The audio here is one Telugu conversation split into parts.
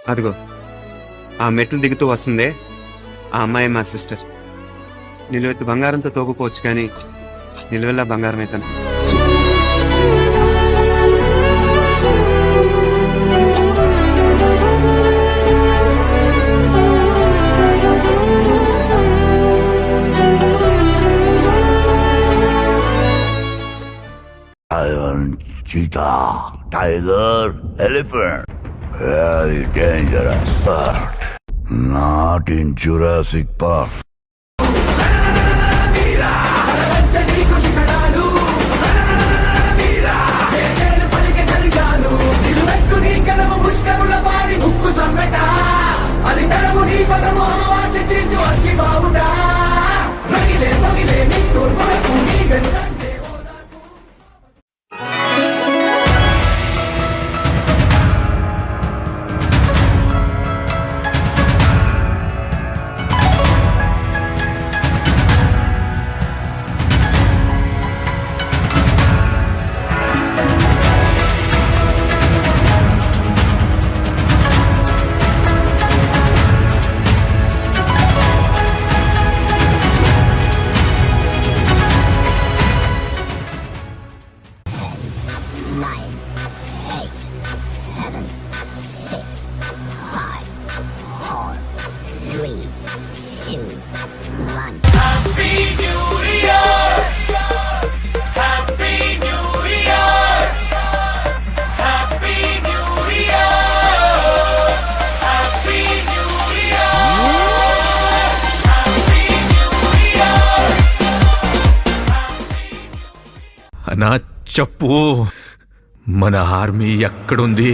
అదిగో ఆ మెట్లు దిగుతూ వస్తుందే ఆ అమ్మాయి మా సిస్టర్. నిలువెత్తు బంగారంతో తోగుకోవచ్చు కానీ నిలువెల్లా బంగారం అవుతాను. Lion, cheetah, tiger, elephant. Very dangerous, but not in Jurassic Park. అన్నా చెప్పు, మన ఆర్మీ ఎక్కడుంది?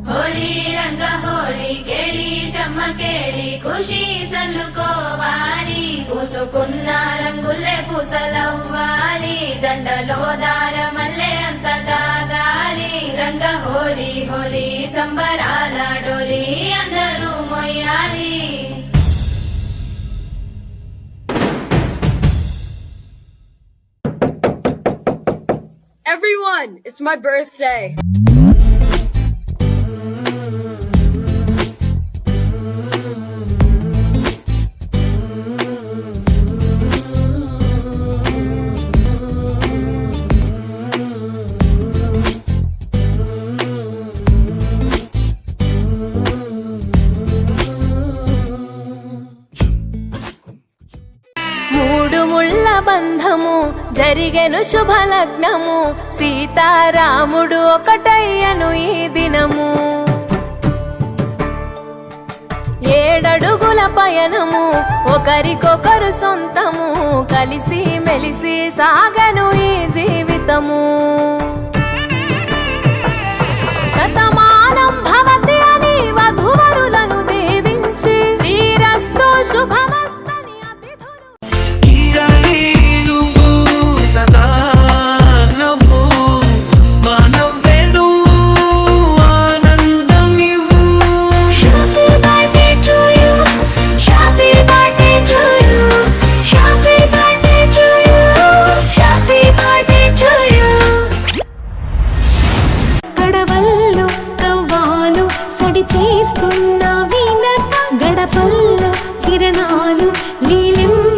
होली रंग होली केड़ी चमकेड़ी खुशी सल्लुकोवाली పూసుకున్న రంగులే పూసలవ్వాలి దండలో దారమల్లే అంత తాగాలి రంగ హోలీ హోలీ సంబరాల డోలి అందరూ మొయ్యాలి. Everyone, it's my birthday. మూడు ముళ్ళ బంధము జరిగెను శుభలగ్నము సీతారాముడు ఒకటయ్యను ఈ దినము. 7 అడుగుల పయనము ఒకరికొకరు సొంతము కలిసి మెలిసి సాగను ఈ జీవితము. శతమానం భవతి అని వధువరులను దీవించి శ్రీరస్తు శుభమస్తని అతిథులు చేస్తున్న వీణ గడపల్లో కిరణాలు లీలింప